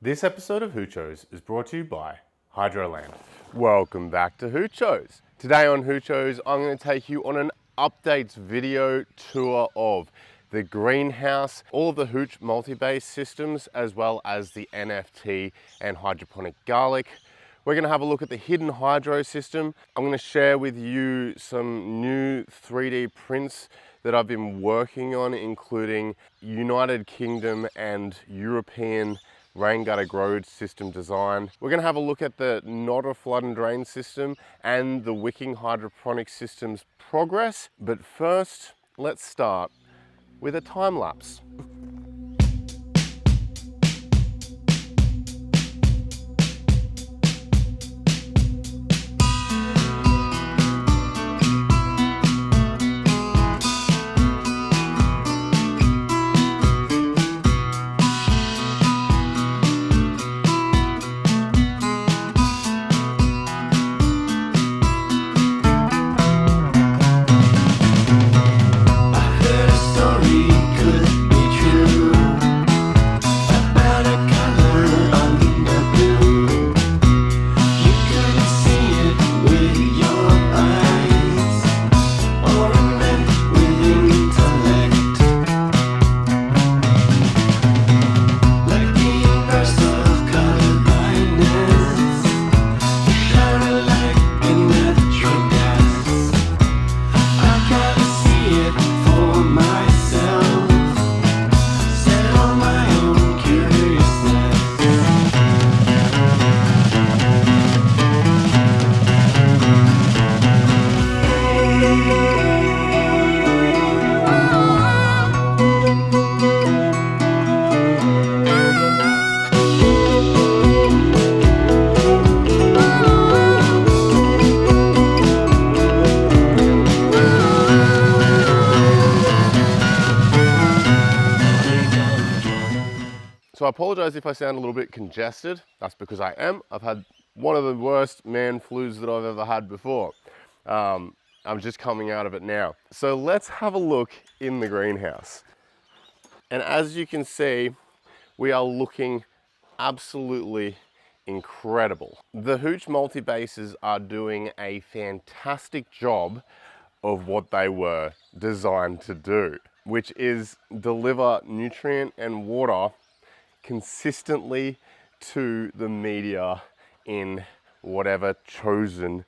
This episode of Hoochos is brought to you by Hydroland. Welcome back to Hoochos. Today on Hoochos, I'm going to take you on an updates video tour of the greenhouse, all of the Hooch Multibase systems, as well as the NFT and hydroponic garlic. We're going to have a look at the hidden hydro system. I'm going to share with you some new 3D prints that I've been working on, including United Kingdom and European rain gutter grow system design. We're going to have a look at the Nodder flood and drain system and the wicking hydroponic system's progress. But first, let's start with a time lapse. So I apologize if I sound a little bit congested. That's because I am. I've had one of the worst man flus that I've ever had before. I'm just coming out of it now. So let's have a look in the greenhouse. And as you can see, we are looking absolutely incredible. The Hooch Multibases are doing a fantastic job of what they were designed to do, which is deliver nutrient and water consistently to the media in whatever chosen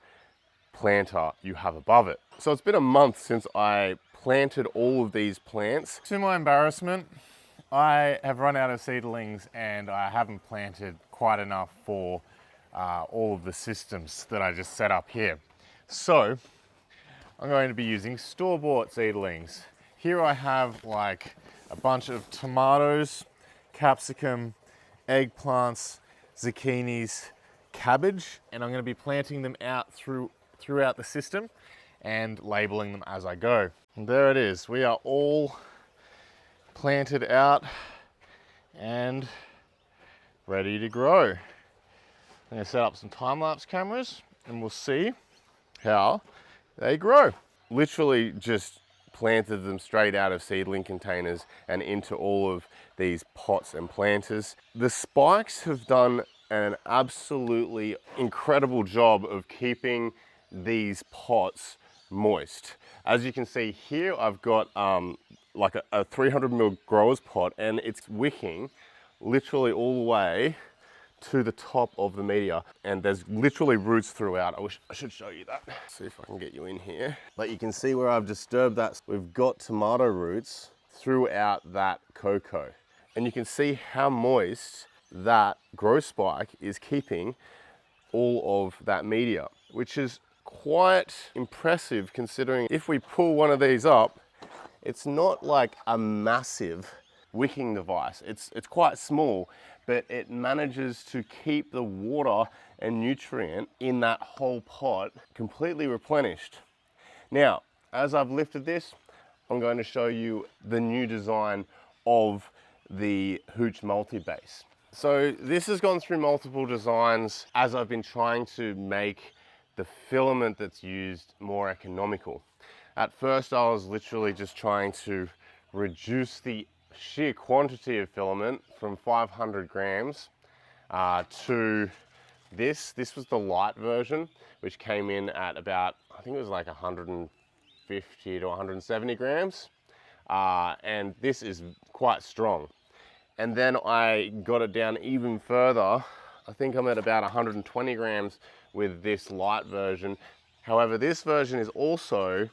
planter you have above it. So it's been a month since I planted all of these plants. To my embarrassment, I have run out of seedlings and I haven't planted quite enough for all of the systems that I just set up here. So I'm going to be using store-bought seedlings. Here I have like a bunch of tomatoes, capsicum, eggplants, zucchinis, cabbage, and I'm going to be planting them out throughout the system and labeling them as I go. And there it is. We are all planted out and ready to grow. I'm going to set up some time-lapse cameras and we'll see how they grow. Literally just planted them straight out of seedling containers and into all of these pots and planters. The spikes have done an absolutely incredible job of keeping these pots moist. As you can see here, I've got like a 300 ml grower's pot, and it's wicking literally all the way to the top of the media, and there's literally roots throughout. I should show you that. See if I can get you in here. But you can see where I've disturbed that. We've got tomato roots throughout that cocoa, and you can see how moist that growth spike is keeping all of that media, which is quite impressive considering if we pull one of these up, it's not like a massive wicking device. It's quite small, but it manages to keep the water and nutrient in that whole pot completely replenished. Now, as I've lifted this, I'm going to show you the new design of the Hooch Multibase. So this has gone through multiple designs as I've been trying to make the filament that's used more economical. At first, I was literally just trying to reduce the sheer quantity of filament from 500 grams to this. This was the light version, which came in at about, I think it was like 150 to 170 grams. And this is quite strong. And then I got it down even further. I think I'm at about 120 grams with this light version. However, this version is also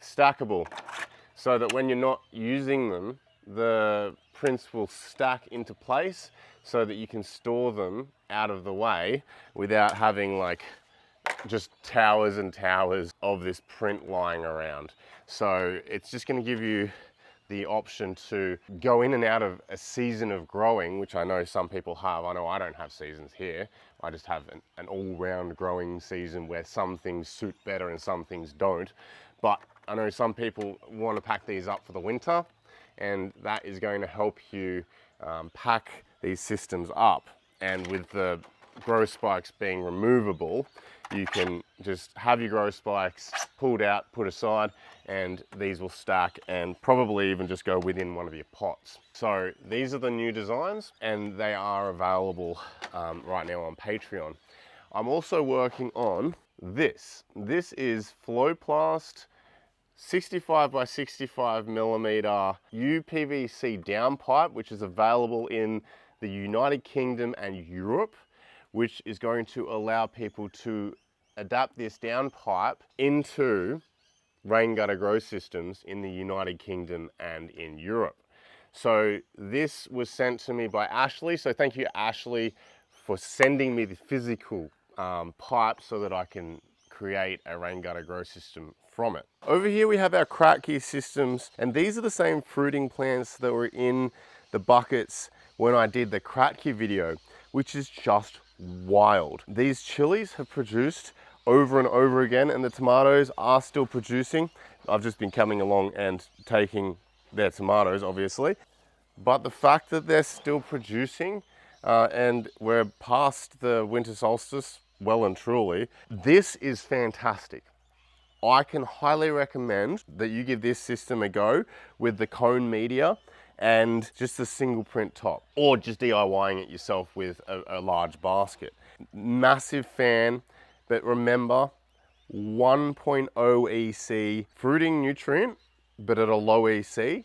stackable, so that when you're not using them, the prints will stack into place so that you can store them out of the way without having like just towers and towers of this print lying around. So it's just going to give you the option to go in and out of a season of growing, which I know some people have. I know I don't have seasons here. I just have an all-round growing season where some things suit better and some things don't. But I know some people want to pack these up for the winter, and that is going to help you pack these systems up. And with the grow spikes being removable, you can just have your grow spikes pulled out, put aside, and these will stack and probably even just go within one of your pots. So these are the new designs, and they are available right now on Patreon. I'm also working on this. This is Flowplast 65 by 65 millimeter UPVC downpipe, which is available in the United Kingdom and Europe, which is going to allow people to adapt this downpipe into rain gutter grow systems in the United Kingdom and in Europe. So this was sent to me by Ashley. So thank you, Ashley, for sending me the physical pipe so that I can create a rain gutter grow system from it. Over here we have our Kratky systems, and these are the same fruiting plants that were in the buckets when I did the Kratky video, which is just wild. These chilies have produced over and over again, and the tomatoes are still producing. I've just been coming along and taking their tomatoes, obviously. But the fact that they're still producing and we're past the winter solstice, well and truly, this is fantastic. I can highly recommend that you give this system a go with the cone media and just a single print top, or just DIYing it yourself with a large basket. Massive fan, but remember 1.0 EC fruiting nutrient, but at a low EC.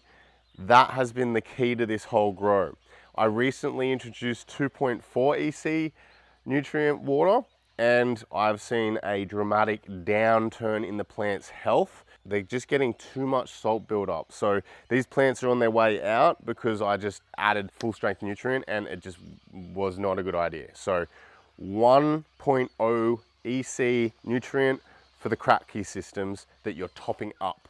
That has been the key to this whole grow. I recently introduced 2.4 EC nutrient water, and I've seen a dramatic downturn in the plant's health. They're just getting too much salt buildup. So these plants are on their way out because I just added full strength nutrient and it just was not a good idea. So 1.0 EC nutrient for the Kratky systems that you're topping up.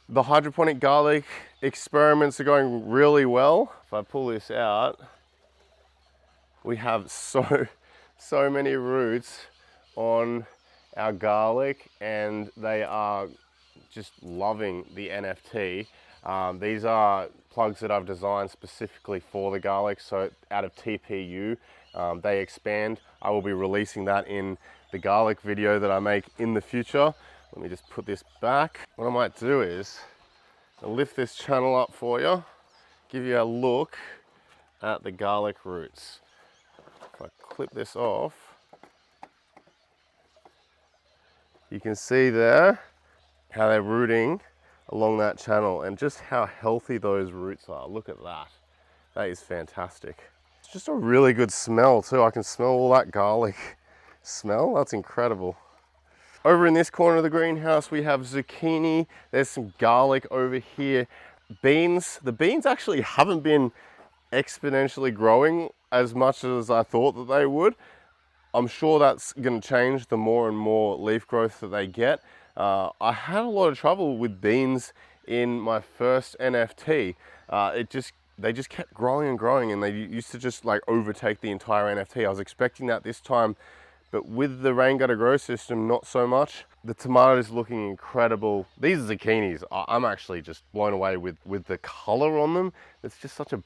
The hydroponic garlic experiments are going really well. If I pull this out, we have so many roots on our garlic, and they are just loving the NFT. These are plugs that I've designed specifically for the garlic, so out of TPU, they expand. I will be releasing that in the garlic video that I make in the future. Let me just put this back. What I might do is I'll lift this channel up for you, give you a look at the garlic roots. If I clip this off, you can see there how they're rooting along that channel and just how healthy those roots are. Look at that. That is fantastic. It's just a really good smell too. I can smell all that garlic smell. That's incredible. Over in this corner of the greenhouse, we have zucchini. There's some garlic over here. Beans. The beans actually haven't been exponentially growing as much as I thought that they would. I'm sure that's going to change the more and more leaf growth that they get. I had a lot of trouble with beans in my first NFT. They just kept growing and growing, and they used to just like overtake the entire NFT. I was expecting that this time, but with the rain gutter grow system, not so much. The tomatoes looking incredible. These zucchinis, I'm actually just blown away with the color on them. It's just such a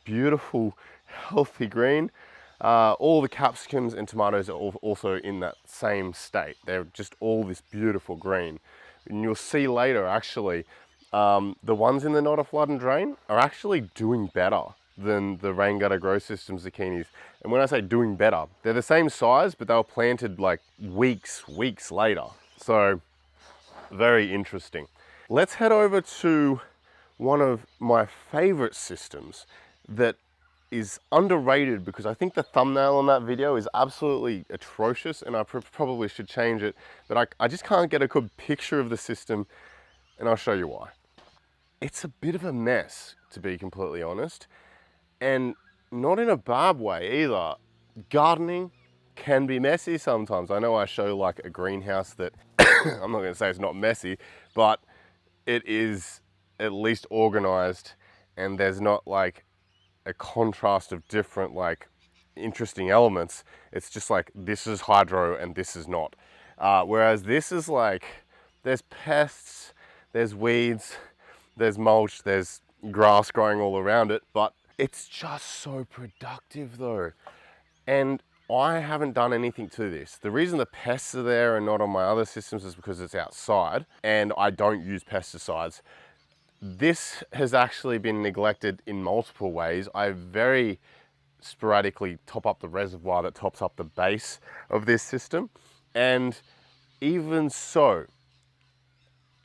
beautiful, healthy green. All the capsicums and tomatoes are also in that same state. They're just all this beautiful green. And you'll see later, actually, the ones in the not a flood and drain are actually doing better than the rain gutter grow system zucchinis. And when I say doing better, they're the same size, but they were planted like weeks later. So very interesting. Let's head over to one of my favorite systems that is underrated, because I think the thumbnail on that video is absolutely atrocious and I probably should change it, but I just can't get a good picture of the system, and I'll show you why. It's a bit of a mess, to be completely honest, and not in a bad way either. Gardening can be messy sometimes. I know I show like a greenhouse that I'm not going to say it's not messy, but it is at least organized, and there's not like a contrast of different like interesting elements. It's just like, this is hydro and this is not. Whereas this is like, there's pests, there's weeds, there's mulch, there's grass growing all around it, but it's just so productive though. And I haven't done anything to this. The reason the pests are there and not on my other systems is because it's outside and I don't use pesticides. This has actually been neglected in multiple ways. I very sporadically top up the reservoir that tops up the base of this system. And even so,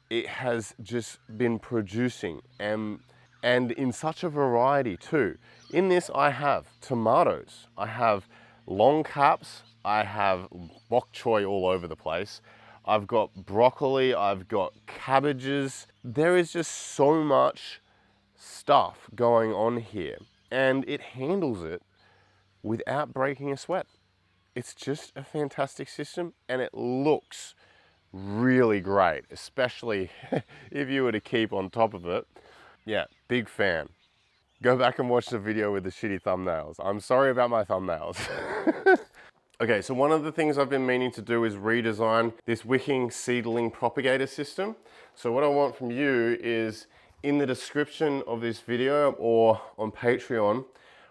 it has just been producing and in such a variety too. In this I have tomatoes, I have long caps, I have bok choy all over the place. I've got broccoli, I've got cabbages. There is just so much stuff going on here, and it handles it without breaking a sweat. It's just a fantastic system, and it looks really great, especially if you were to keep on top of it. Yeah, big fan. Go back and watch the video with the shitty thumbnails. I'm sorry about my thumbnails. Okay, so one of the things I've been meaning to do is redesign this wicking seedling propagator system. So what I want from you is, in the description of this video or on Patreon,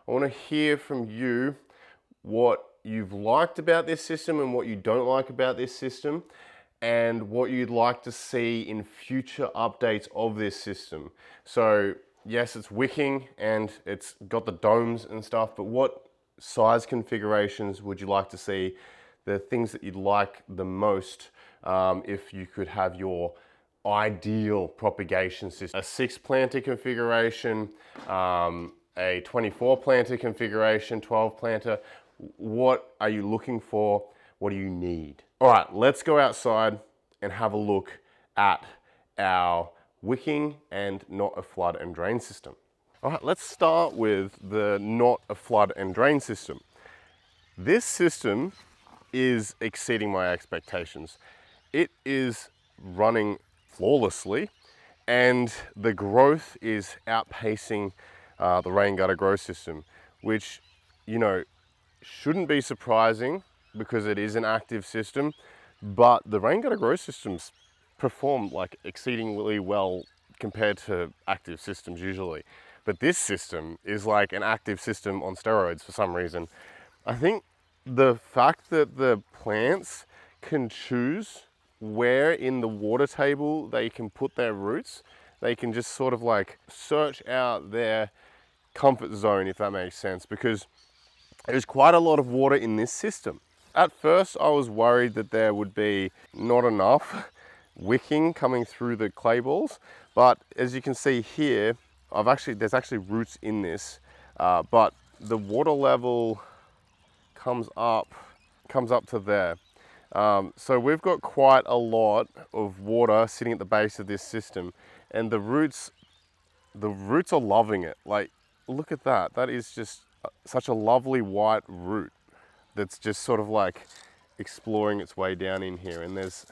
I want to hear from you what you've liked about this system and what you don't like about this system, and what you'd like to see in future updates of this system. So yes, it's wicking and it's got the domes and stuff, but what size configurations would you like to see? The things that you'd like the most, if you could have your ideal propagation system. A 6 planter configuration, a 24 planter configuration, 12 planter. What are you looking for? What do you need? All right, let's go outside and have a look at our wicking and not a flood and drain system. All right, let's start with the not a flood and drain system. This system is exceeding my expectations. It is running flawlessly, and the growth is outpacing the rain gutter grow system, which, you know, shouldn't be surprising because it is an active system, but the rain gutter grow systems perform like exceedingly well compared to active systems usually. But this system is like an active system on steroids for some reason. I think the fact that the plants can choose where in the water table they can put their roots, they can just sort of like search out their comfort zone, if that makes sense, because there's quite a lot of water in this system. At first I was worried that there would be not enough wicking coming through the clay balls, but as you can see here, there's actually roots in this, but the water level comes up to there. So we've got quite a lot of water sitting at the base of this system, and the roots are loving it. Like, look at that. That is just such a lovely white root that's just sort of like exploring its way down in here. And there's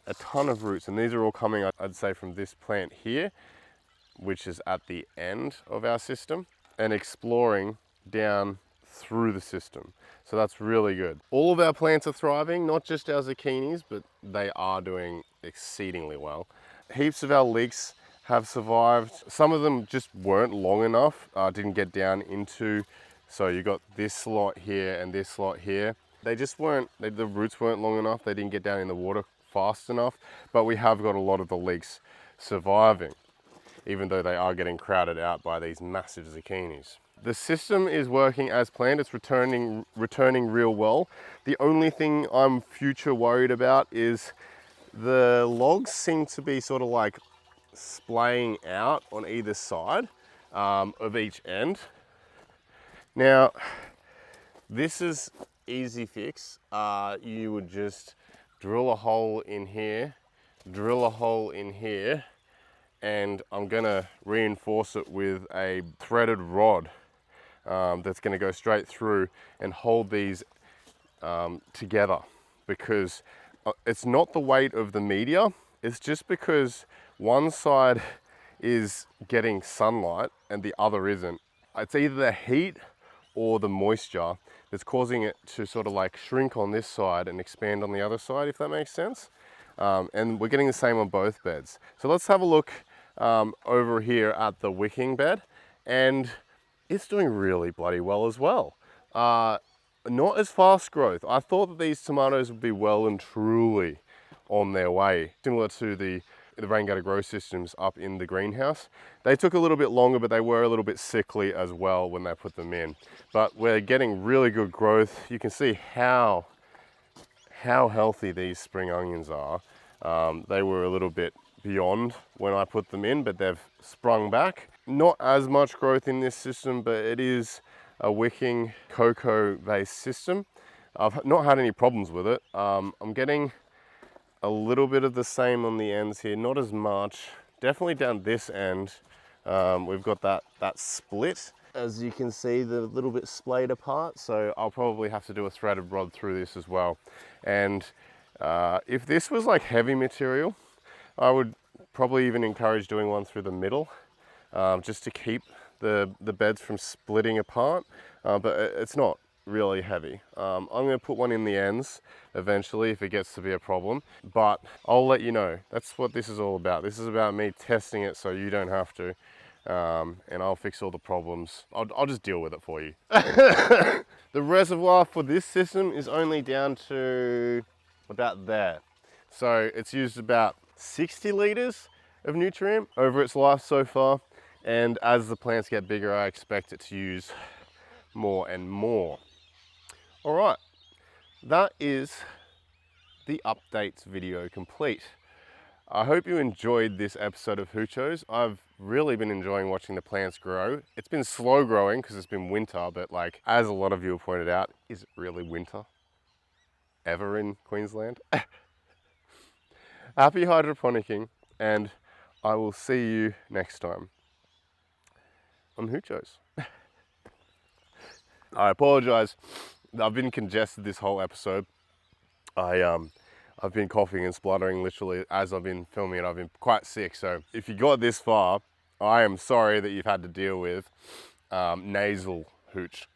a ton of roots, and these are all coming, I'd say, from this plant here, which is at the end of our system, and exploring down through the system. So that's really good. All of our plants are thriving, not just our zucchinis, but they are doing exceedingly well. Heaps of our leeks have survived. Some of them just weren't long enough, didn't get down into, so you got this slot here and this slot here. They just weren't, the roots weren't long enough, they didn't get down in the water fast enough, but we have got a lot of the leeks surviving. even though they are getting crowded out by these massive zucchinis. The system is working as planned. It's returning real well. The only thing I'm future worried about is the logs seem to be sort of like splaying out on either side of each end. Now, this is easy fix. You would just drill a hole in here, drill a hole in here, and I'm gonna reinforce it with a threaded rod that's gonna go straight through and hold these together, because it's not the weight of the media, it's just because one side is getting sunlight and the other isn't. It's either the heat or the moisture that's causing it to sort of like shrink on this side and expand on the other side, if that makes sense. And we're getting the same on both beds. So let's have a look over here at the wicking bed, and it's doing really bloody well as well. Not as fast growth. I thought that these tomatoes would be well and truly on their way, similar to the rain gutter grow systems up in the greenhouse. They took a little bit longer, but they were a little bit sickly as well when they put them in. But we're getting really good growth. You can see how healthy these spring onions are. They were a little bit beyond when I put them in, but they've sprung back. Not as much growth in this system, but it is a wicking cocoa based system. I've not had any problems with it. I'm getting a little bit of the same on the ends here, not as much. Definitely down this end, we've got that split. As you can see, the little bit splayed apart, so I'll probably have to do a threaded rod through this as well. And if this was like heavy material, I would probably even encourage doing one through the middle, just to keep the beds from splitting apart, but it's not really heavy. I'm going to put one in the ends eventually if it gets to be a problem, but I'll let you know. That's what this is all about. This is about me testing it so you don't have to, and I'll fix all the problems. I'll just deal with it for you. The reservoir for this system is only down to about there. So it's used about 60 litres of nutrient over its life so far. And as the plants get bigger, I expect it to use more and more. All right, that is the updates video complete. I hope you enjoyed this episode of Hoochos. I've really been enjoying watching the plants grow. It's been slow growing because it's been winter, but like, as a lot of you have pointed out, is it really winter ever in Queensland? Happy hydroponicking, and I will see you next time on Hoochos. I apologize. I've been congested this whole episode. I've been coughing and spluttering literally as I've been filming it. I've been quite sick, so if you got this far, I am sorry that you've had to deal with nasal hooch.